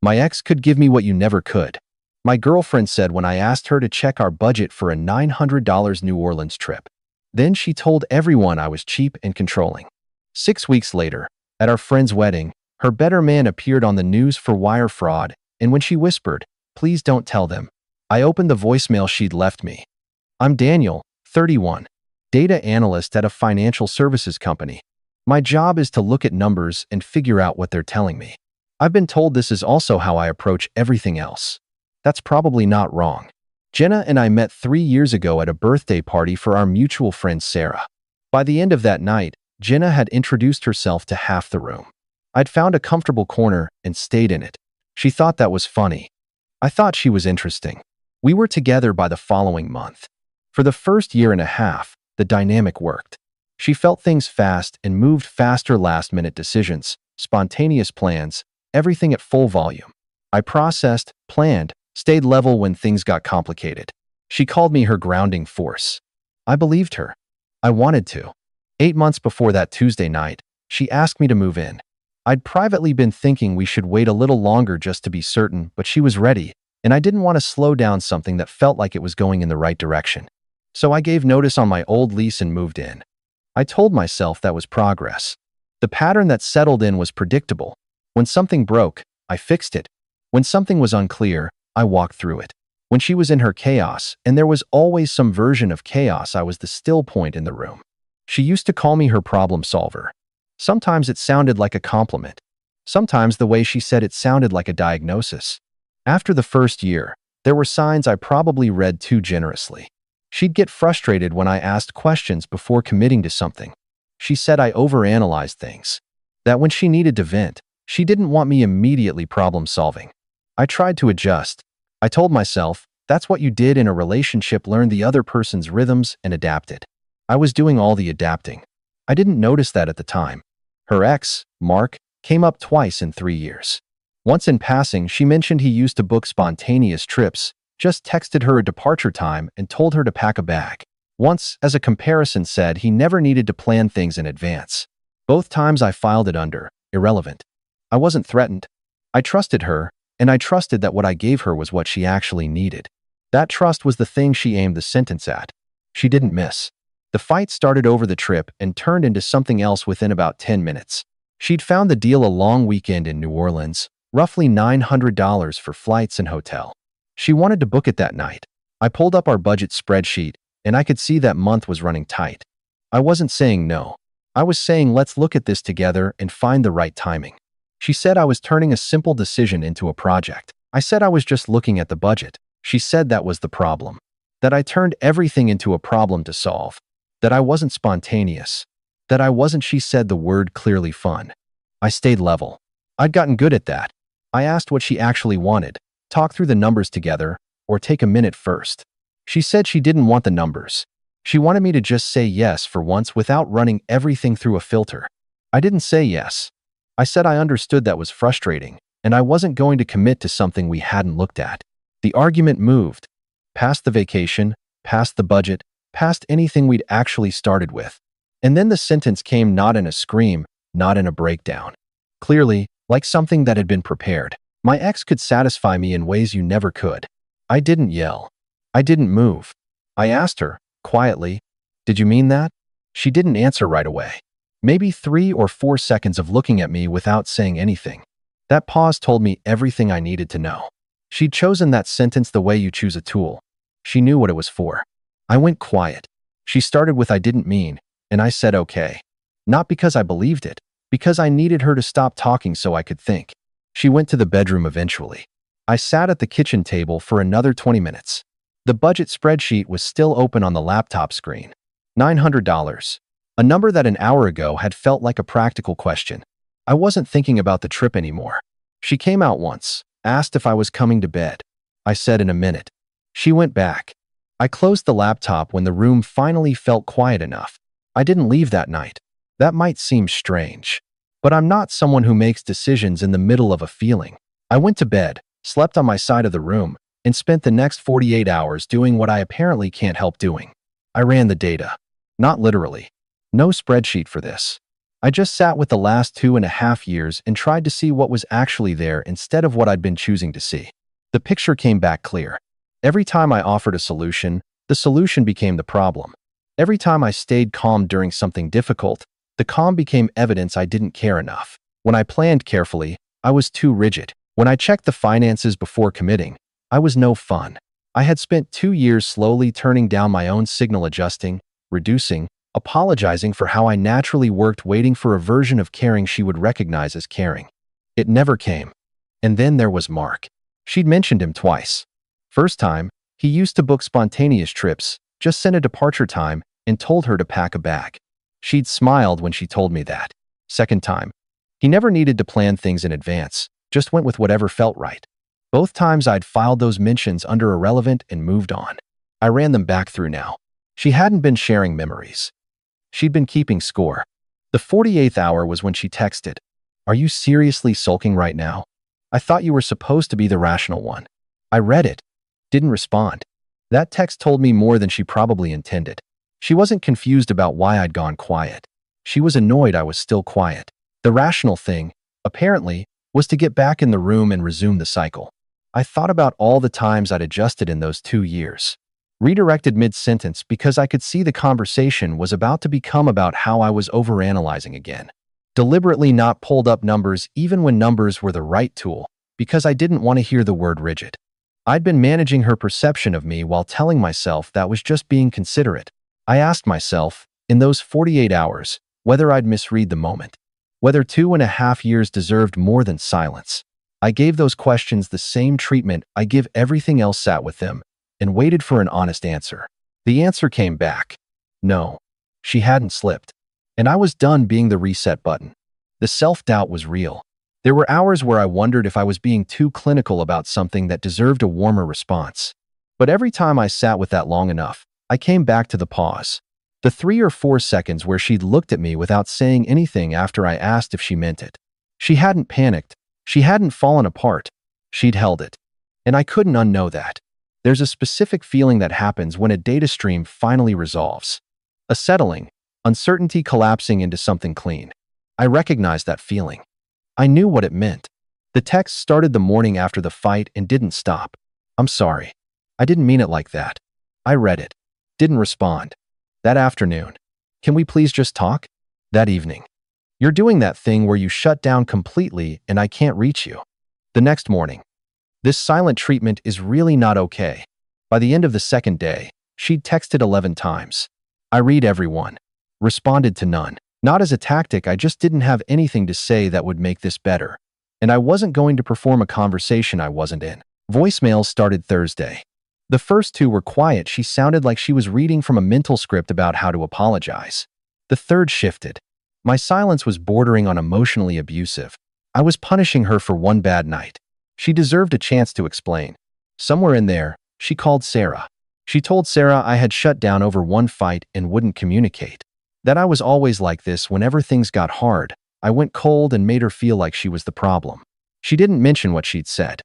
My ex could give me what you never could. My girlfriend said when I asked her to check our budget for a $900 New Orleans trip. Then she told everyone I was cheap and controlling. 6 weeks later, at our friend's wedding, her better man appeared on the news for wire fraud, and when she whispered, "Please don't tell them," I opened the voicemail she'd left me. I'm Daniel, 31, data analyst at a financial services company. My job is to look at numbers and figure out what they're telling me. I've been told this is also how I approach everything else. That's probably not wrong. Jenna and I met 3 years ago at a birthday party for our mutual friend Sarah. By the end of that night, Jenna had introduced herself to half the room. I'd found a comfortable corner and stayed in it. She thought that was funny. I thought she was interesting. We were together by the following month. For the first year and a half, the dynamic worked. She felt things fast and moved faster, last-minute decisions, spontaneous plans, everything at full volume. I processed, planned, stayed level when things got complicated. She called me her grounding force. I believed her. I wanted to. 8 months before that Tuesday night, she asked me to move in. I'd privately been thinking we should wait a little longer just to be certain, but she was ready, and I didn't want to slow down something that felt like it was going in the right direction. So I gave notice on my old lease and moved in. I told myself that was progress. The pattern that settled in was predictable. When something broke, I fixed it. When something was unclear, I walked through it. When she was in her chaos, and there was always some version of chaos, I was the still point in the room. She used to call me her problem solver. Sometimes it sounded like a compliment. Sometimes the way she said it sounded like a diagnosis. After the first year, there were signs I probably read too generously. She'd get frustrated when I asked questions before committing to something. She said I overanalyzed things. That when she needed to vent, she didn't want me immediately problem solving. I tried to adjust. I told myself, that's what you did in a relationship, learn the other person's rhythms and adapt it. I was doing all the adapting. I didn't notice that at the time. Her ex, Mark, came up twice in 3 years. Once in passing, she mentioned he used to book spontaneous trips, just texted her a departure time and told her to pack a bag. Once, as a comparison, said he never needed to plan things in advance. Both times I filed it under irrelevant. I wasn't threatened. I trusted her, and I trusted that what I gave her was what she actually needed. That trust was the thing she aimed the sentence at. She didn't miss. The fight started over the trip and turned into something else within about 10 minutes. She'd found the deal a long weekend in New Orleans, roughly $900 for flights and hotel. She wanted to book it that night. I pulled up our budget spreadsheet, and I could see that month was running tight. I wasn't saying no. I was saying let's look at this together and find the right timing. She said I was turning a simple decision into a project. I said I was just looking at the budget. She said that was the problem. That I turned everything into a problem to solve. That I wasn't spontaneous. That I wasn't, she said the word clearly, fun. I stayed level. I'd gotten good at that. I asked what she actually wanted, talk through the numbers together, or take a minute first. She said she didn't want the numbers. She wanted me to just say yes for once without running everything through a filter. I didn't say yes. I said I understood that was frustrating, and I wasn't going to commit to something we hadn't looked at. The argument moved. Past the vacation, past the budget, past anything we'd actually started with. And then the sentence came, not in a scream, not in a breakdown. Clearly, like something that had been prepared. My ex could satisfy me in ways you never could. I didn't yell. I didn't move. I asked her, quietly, "Did you mean that?" She didn't answer right away. Maybe 3 or 4 seconds of looking at me without saying anything. That pause told me everything I needed to know. She'd chosen that sentence the way you choose a tool. She knew what it was for. I went quiet. She started with "I didn't mean," and I said okay. Not because I believed it, because I needed her to stop talking so I could think. She went to the bedroom eventually. I sat at the kitchen table for another 20 minutes. The budget spreadsheet was still open on the laptop screen. $900. A number that an hour ago had felt like a practical question. I wasn't thinking about the trip anymore. She came out once, asked if I was coming to bed. I said in a minute. She went back. I closed the laptop when the room finally felt quiet enough. I didn't leave that night. That might seem strange, but I'm not someone who makes decisions in the middle of a feeling. I went to bed, slept on my side of the room, and spent the next 48 hours doing what I apparently can't help doing. I ran the data. Not literally. No spreadsheet for this. I just sat with the last 2.5 years and tried to see what was actually there instead of what I'd been choosing to see. The picture came back clear. Every time I offered a solution, the solution became the problem. Every time I stayed calm during something difficult, the calm became evidence I didn't care enough. When I planned carefully, I was too rigid. When I checked the finances before committing, I was no fun. I had spent 2 years slowly turning down my own signal, adjusting, reducing, apologizing for how I naturally worked, waiting for a version of caring she would recognize as caring. It never came. And then there was Mark. She'd mentioned him twice. First time, he used to book spontaneous trips, just sent a departure time, and told her to pack a bag. She'd smiled when she told me that. Second time, he never needed to plan things in advance, just went with whatever felt right. Both times I'd filed those mentions under irrelevant and moved on. I ran them back through now. She hadn't been sharing memories. She'd been keeping score. The 48th hour was when she texted, "Are you seriously sulking right now? I thought you were supposed to be the rational one." I read it. Didn't respond. That text told me more than she probably intended. She wasn't confused about why I'd gone quiet. She was annoyed I was still quiet. The rational thing, apparently, was to get back in the room and resume the cycle. I thought about all the times I'd adjusted in those 2 years. Redirected mid-sentence because I could see the conversation was about to become about how I was overanalyzing again. Deliberately not pulled up numbers even when numbers were the right tool, because I didn't want to hear the word rigid. I'd been managing her perception of me while telling myself that was just being considerate. I asked myself, in those 48 hours, whether I'd misread the moment, whether 2.5 years deserved more than silence. I gave those questions the same treatment I give everything else, sat with them, and waited for an honest answer. The answer came back. No, she hadn't slipped. And I was done being the reset button. The self-doubt was real. There were hours where I wondered if I was being too clinical about something that deserved a warmer response. But every time I sat with that long enough, I came back to the pause. The 3 or 4 seconds where she'd looked at me without saying anything after I asked if she meant it. She hadn't panicked. She hadn't fallen apart. She'd held it. And I couldn't unknow that. There's a specific feeling that happens when a data stream finally resolves. A settling, uncertainty collapsing into something clean. I recognized that feeling. I knew what it meant. The text started the morning after the fight and didn't stop. "I'm sorry. I didn't mean it like that." I read it. Didn't respond. That afternoon. "Can we please just talk?" That evening. "You're doing that thing where you shut down completely and I can't reach you." The next morning. "This silent treatment is really not okay." By the end of the second day, she'd texted 11 times. I read every one. Responded to none. Not as a tactic, I just didn't have anything to say that would make this better. And I wasn't going to perform a conversation I wasn't in. Voicemails started Thursday. The first 2 were quiet. She sounded like she was reading from a mental script about how to apologize. The third shifted. My silence was bordering on emotionally abusive. I was punishing her for one bad night. She deserved a chance to explain. Somewhere in there, she called Sarah. She told Sarah I had shut down over one fight and wouldn't communicate. That I was always like this whenever things got hard. I went cold and made her feel like she was the problem. She didn't mention what she'd said.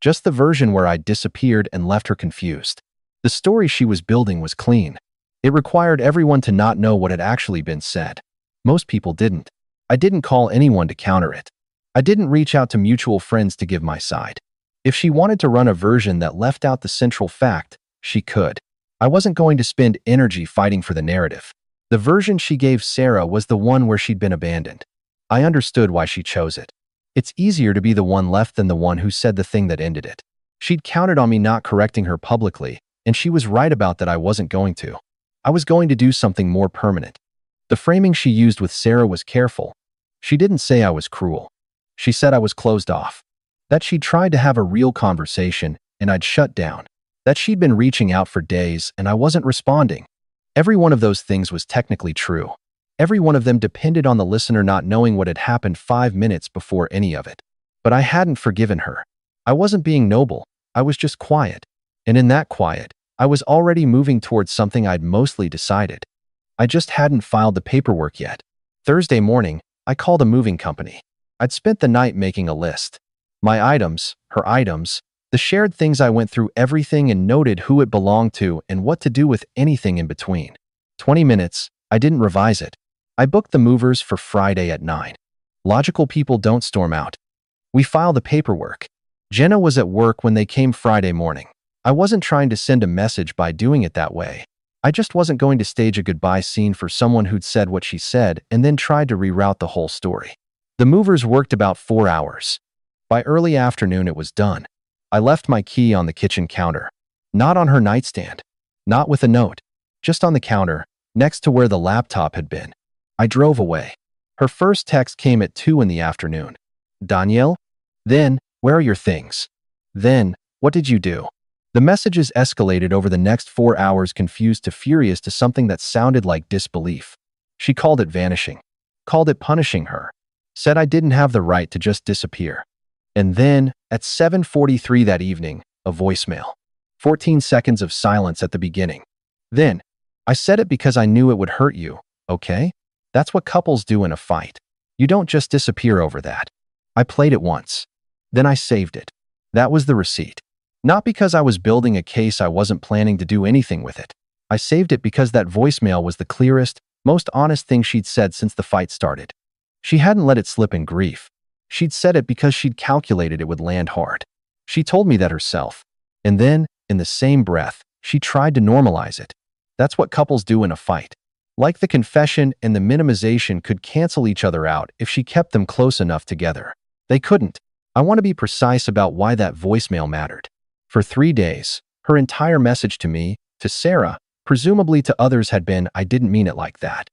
Just the version where I'd disappeared and left her confused. The story she was building was clean. It required everyone to not know what had actually been said. Most people didn't. I didn't call anyone to counter it. I didn't reach out to mutual friends to give my side. If she wanted to run a version that left out the central fact, she could. I wasn't going to spend energy fighting for the narrative. The version she gave Sarah was the one where she'd been abandoned. I understood why she chose it. It's easier to be the one left than the one who said the thing that ended it. She'd counted on me not correcting her publicly, and she was right about that. I wasn't going to. I was going to do something more permanent. The framing she used with Sarah was careful. She didn't say I was cruel. She said I was closed off. That she'd tried to have a real conversation and I'd shut down. That she'd been reaching out for days and I wasn't responding. Every one of those things was technically true. Every one of them depended on the listener not knowing what had happened 5 minutes before any of it. But I hadn't forgiven her. I wasn't being noble. I was just quiet. And in that quiet, I was already moving towards something I'd mostly decided. I just hadn't filed the paperwork yet. Thursday morning, I called a moving company. I'd spent the night making a list. My items, her items, the shared things. I went through everything and noted who it belonged to and what to do with anything in between. 20 minutes, I didn't revise it. I booked the movers for Friday at 9. Logical people don't storm out. We file the paperwork. Jenna was at work when they came Friday morning. I wasn't trying to send a message by doing it that way. I just wasn't going to stage a goodbye scene for someone who'd said what she said and then tried to reroute the whole story. The movers worked about 4 hours. By early afternoon, it was done. I left my key on the kitchen counter. Not on her nightstand. Not with a note. Just on the counter, next to where the laptop had been. I drove away. Her first text came at 2 in the afternoon. Danielle? Then, where are your things? Then, what did you do? The messages escalated over the next 4 hours, confused to furious to something that sounded like disbelief. She called it vanishing. Called it punishing her. Said I didn't have the right to just disappear. And then, at 7:43 that evening, a voicemail. 14 seconds of silence at the beginning. Then, I said it because I knew it would hurt you, okay? That's what couples do in a fight. You don't just disappear over that. I played it once. Then I saved it. That was the receipt. Not because I was building a case, I wasn't planning to do anything with it. I saved it because that voicemail was the clearest, most honest thing she'd said since the fight started. She hadn't let it slip in grief. She'd said it because she'd calculated it would land hard. She told me that herself. And then, in the same breath, she tried to normalize it. That's what couples do in a fight. Like the confession and the minimization could cancel each other out if she kept them close enough together. They couldn't. I want to be precise about why that voicemail mattered. For 3 days, her entire message to me, to Sarah, presumably to others, had been, I didn't mean it like that.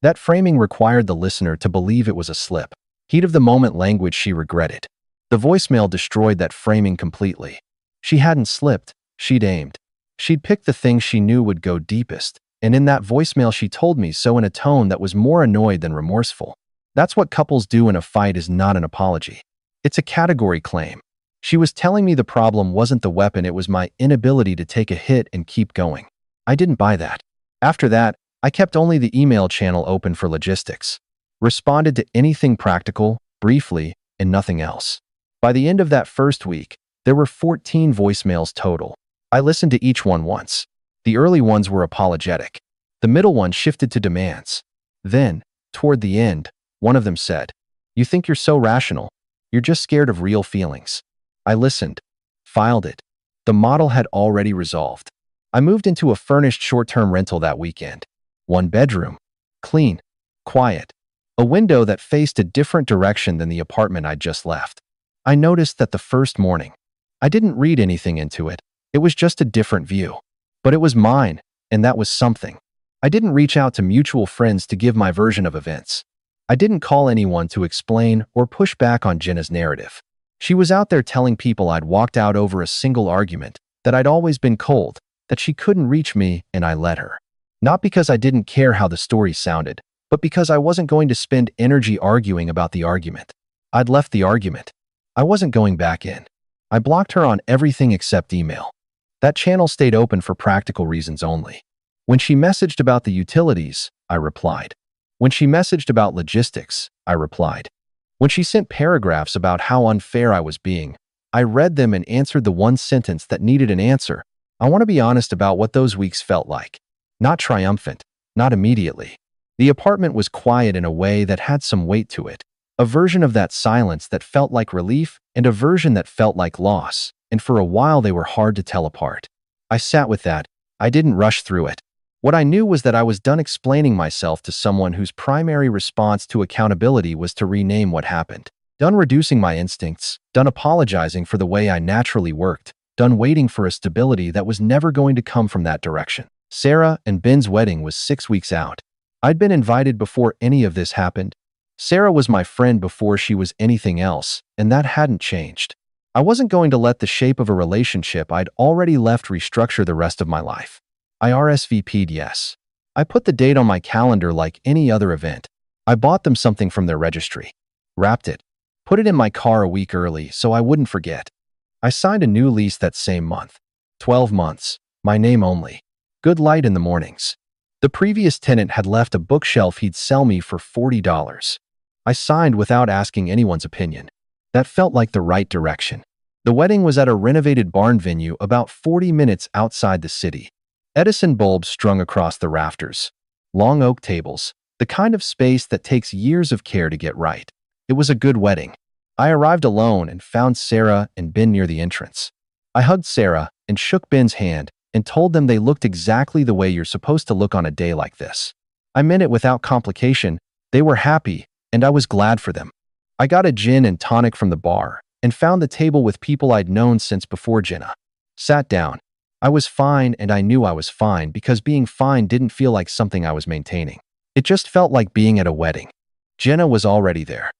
That framing required the listener to believe it was a slip. Heat of the moment language she regretted. The voicemail destroyed that framing completely. She hadn't slipped, she'd aimed. She'd picked the thing she knew would go deepest, and in that voicemail she told me so in a tone that was more annoyed than remorseful. That's what couples do in a fight, is not an apology. It's a category claim. She was telling me the problem wasn't the weapon, it was my inability to take a hit and keep going. I didn't buy that. After that, I kept only the email channel open for logistics. Responded to anything practical, briefly, and nothing else. By the end of that first week, there were 14 voicemails total. I listened to each one once. The early ones were apologetic. The middle one shifted to demands. Then, toward the end, one of them said, "You think you're so rational. You're just scared of real feelings." I listened. Filed it. The model had already resolved. I moved into a furnished short-term rental that weekend. 1 bedroom. Clean. Quiet. A window that faced a different direction than the apartment I'd just left. I noticed that the first morning. I didn't read anything into it. It was just a different view. But it was mine, and that was something. I didn't reach out to mutual friends to give my version of events. I didn't call anyone to explain or push back on Jenna's narrative. She was out there telling people I'd walked out over a single argument, that I'd always been cold, that she couldn't reach me, and I let her. Not because I didn't care how the story sounded, but because I wasn't going to spend energy arguing about the argument. I'd left the argument. I wasn't going back in. I blocked her on everything except email. That channel stayed open for practical reasons only. When she messaged about the utilities, I replied. When she messaged about logistics, I replied. When she sent paragraphs about how unfair I was being, I read them and answered the one sentence that needed an answer. I want to be honest about what those weeks felt like. Not triumphant, not immediately. The apartment was quiet in a way that had some weight to it. A version of that silence that felt like relief and a version that felt like loss, and for a while they were hard to tell apart. I sat with that. I didn't rush through it. What I knew was that I was done explaining myself to someone whose primary response to accountability was to rename what happened. Done reducing my instincts, done apologizing for the way I naturally worked, done waiting for a stability that was never going to come from that direction. Sarah and Ben's wedding was 6 weeks out. I'd been invited before any of this happened. Sarah was my friend before she was anything else, and that hadn't changed. I wasn't going to let the shape of a relationship I'd already left restructure the rest of my life. I RSVP'd yes. I put the date on my calendar like any other event. I bought them something from their registry. Wrapped it. Put it in my car a week early so I wouldn't forget. I signed a new lease that same month. 12 months. My name only. Good light in the mornings. The previous tenant had left a bookshelf he'd sell me for $40. I signed without asking anyone's opinion. That felt like the right direction. The wedding was at a renovated barn venue about 40 minutes outside the city. Edison bulbs strung across the rafters. Long oak tables. The kind of space that takes years of care to get right. It was a good wedding. I arrived alone and found Sarah and Ben near the entrance. I hugged Sarah and shook Ben's hand and told them they looked exactly the way you're supposed to look on a day like this. I meant it without complication. They were happy, and I was glad for them. I got a gin and tonic from the bar and found the table with people I'd known since before Jenna. Sat down. I was fine, and I knew I was fine because being fine didn't feel like something I was maintaining. It just felt like being at a wedding. Jenna was already there.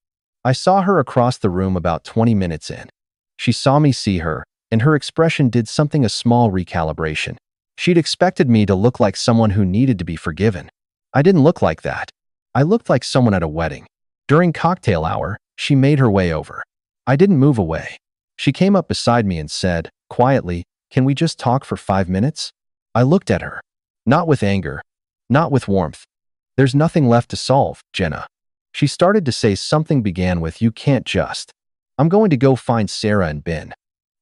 I saw her across the room about 20 minutes in. She saw me see her, and her expression did something, a small recalibration. She'd expected me to look like someone who needed to be forgiven. I didn't look like that. I looked like someone at a wedding. During cocktail hour, she made her way over. I didn't move away. She came up beside me and said, quietly, "Can we just talk for 5 minutes?" I looked at her. Not with anger. Not with warmth. "There's nothing left to solve, Jenna." She started to say something began with, "You can't just." "I'm going to go find Sarah and Ben."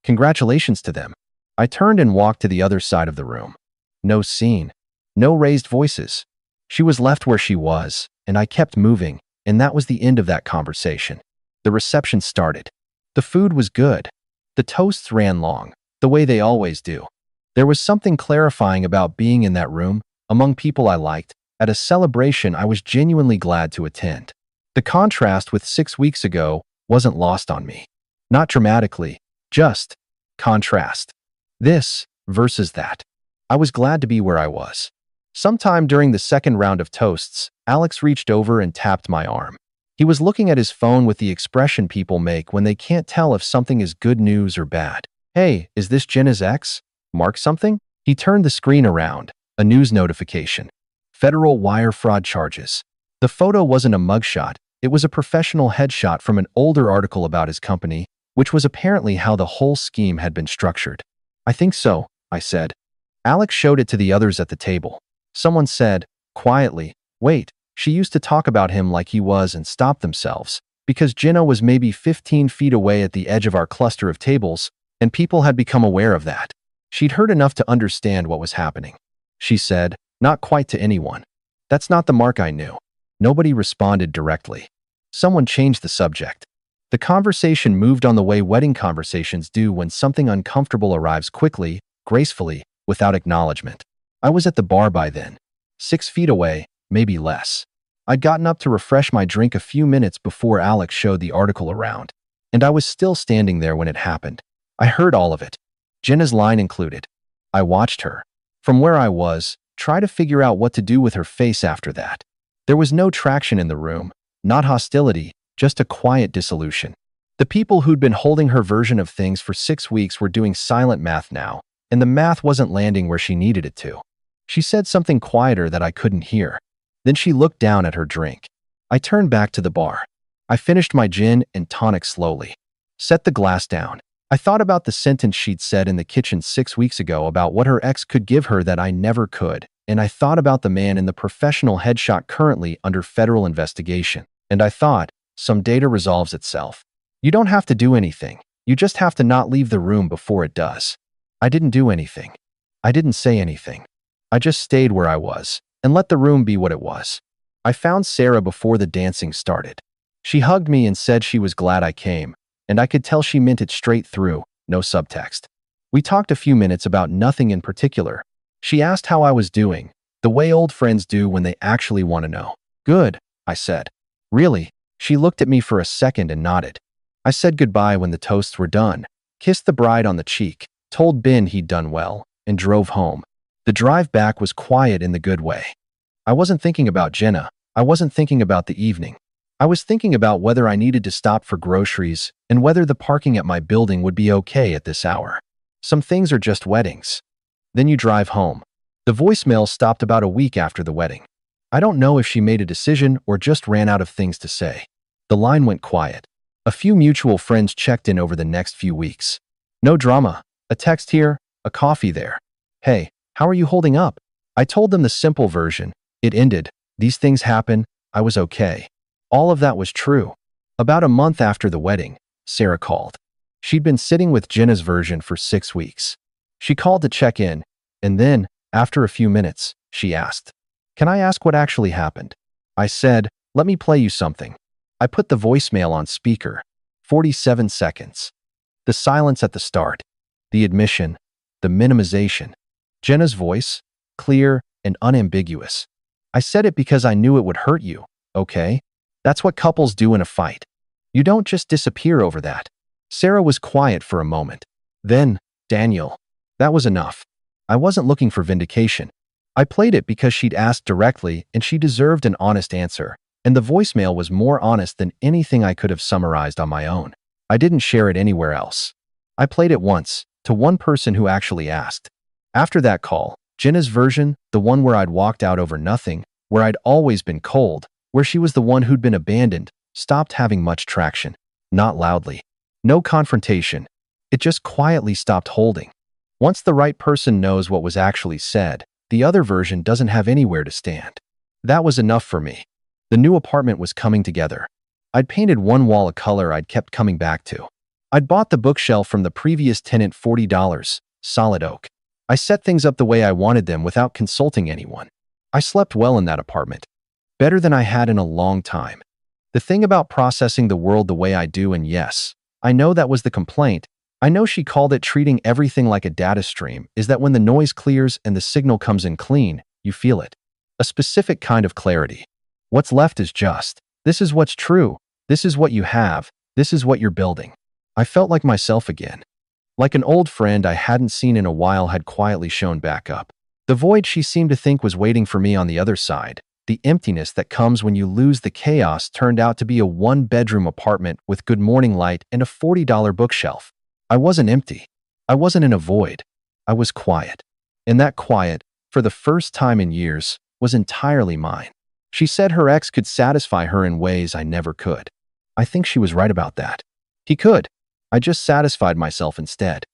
"Congratulations to them." I turned and walked to the other side of the room. No scene. No raised voices. She was left where she was, and I kept moving, and that was the end of that conversation. The reception started. The food was good. The toasts ran long, the way they always do. There was something clarifying about being in that room, among people I liked, at a celebration I was genuinely glad to attend. The contrast with 6 weeks ago wasn't lost on me. Not dramatically, just contrast. This versus that. I was glad to be where I was. Sometime during the second round of toasts, Alex reached over and tapped my arm. He was looking at his phone with the expression people make when they can't tell if something is good news or bad. "Hey, is this Jenna's ex? Mark something?" He turned the screen around. A news notification. Federal wire fraud charges. The photo wasn't a mugshot. It was a professional headshot from an older article about his company, which was apparently how the whole scheme had been structured. "I think so," I said. Alex showed it to the others at the table. Someone said, quietly, "Wait, she used to talk about him like he was," and stopped themselves, because Jenna was maybe 15 feet away at the edge of our cluster of tables, and people had become aware of that. She'd heard enough to understand what was happening. She said, not quite to anyone. "That's not the Mark I knew." Nobody responded directly. Someone changed the subject. The conversation moved on the way wedding conversations do when something uncomfortable arrives quickly, gracefully, without acknowledgement. I was at the bar by then. 6 feet away, maybe less. I'd gotten up to refresh my drink a few minutes before Alex showed the article around, and I was still standing there when it happened. I heard all of it. Jenna's line included. I watched her, from where I was, try to figure out what to do with her face after that. There was no traction in the room, not hostility, just a quiet dissolution. The people who'd been holding her version of things for 6 weeks were doing silent math now, and the math wasn't landing where she needed it to. She said something quieter that I couldn't hear. Then she looked down at her drink. I turned back to the bar. I finished my gin and tonic slowly. Set the glass down. I thought about the sentence she'd said in the kitchen 6 weeks ago about what her ex could give her that I never could, and I thought about the man in the professional headshot currently under federal investigation, and I thought, some data resolves itself. You don't have to do anything. You just have to not leave the room before it does. I didn't do anything. I didn't say anything. I just stayed where I was and let the room be what it was. I found Sarah before the dancing started. She hugged me and said she was glad I came, and I could tell she meant it straight through, no subtext. We talked a few minutes about nothing in particular. She asked how I was doing, the way old friends do when they actually want to know. "Good," I said. "Really?" She looked at me for a second and nodded. I said goodbye when the toasts were done, kissed the bride on the cheek, told Ben he'd done well, and drove home. The drive back was quiet in the good way. I wasn't thinking about Jenna. I wasn't thinking about the evening. I was thinking about whether I needed to stop for groceries and whether the parking at my building would be okay at this hour. Some things are just weddings. Then you drive home. The voicemail stopped about a week after the wedding. I don't know if she made a decision or just ran out of things to say. The line went quiet. A few mutual friends checked in over the next few weeks. No drama. A text here, a coffee there. "Hey, how are you holding up?" I told them the simple version. It ended. "These things happen. I was okay." All of that was true. About a month after the wedding, Sarah called. She'd been sitting with Jenna's version for 6 weeks. She called to check in, and then, after a few minutes, she asked, "Can I ask what actually happened?" I said, let me play you something. I put the voicemail on speaker. 47 seconds. The silence at the start. The admission. The minimization. Jenna's voice, clear and unambiguous. I said it because I knew it would hurt you, okay? That's what couples do in a fight. You don't just disappear over that. Sarah was quiet for a moment. Then, Daniel. That was enough. I wasn't looking for vindication. I played it because she'd asked directly and she deserved an honest answer, and the voicemail was more honest than anything I could have summarized on my own. I didn't share it anywhere else. I played it once, to one person who actually asked. After that call, Jenna's version, the one where I'd walked out over nothing, where I'd always been cold, where she was the one who'd been abandoned, stopped having much traction. Not loudly. No confrontation. It just quietly stopped holding. Once the right person knows what was actually said, the other version doesn't have anywhere to stand. That was enough for me. The new apartment was coming together. I'd painted one wall a color I'd kept coming back to. I'd bought the bookshelf from the previous tenant $40, solid oak. I set things up the way I wanted them without consulting anyone. I slept well in that apartment. Better than I had in a long time. The thing about processing the world the way I do, and yes, I know that was the complaint. I know she called it treating everything like a data stream, is that when the noise clears and the signal comes in clean, you feel it. A specific kind of clarity. What's left is just, this is what's true, this is what you have, this is what you're building. I felt like myself again. Like an old friend I hadn't seen in a while had quietly shown back up. The void she seemed to think was waiting for me on the other side, the emptiness that comes when you lose the chaos, turned out to be a one-bedroom apartment with good morning light and a $40 bookshelf. I wasn't empty. I wasn't in a void. I was quiet. And that quiet, for the first time in years, was entirely mine. She said her ex could satisfy her in ways I never could. I think she was right about that. He could. I just satisfied myself instead.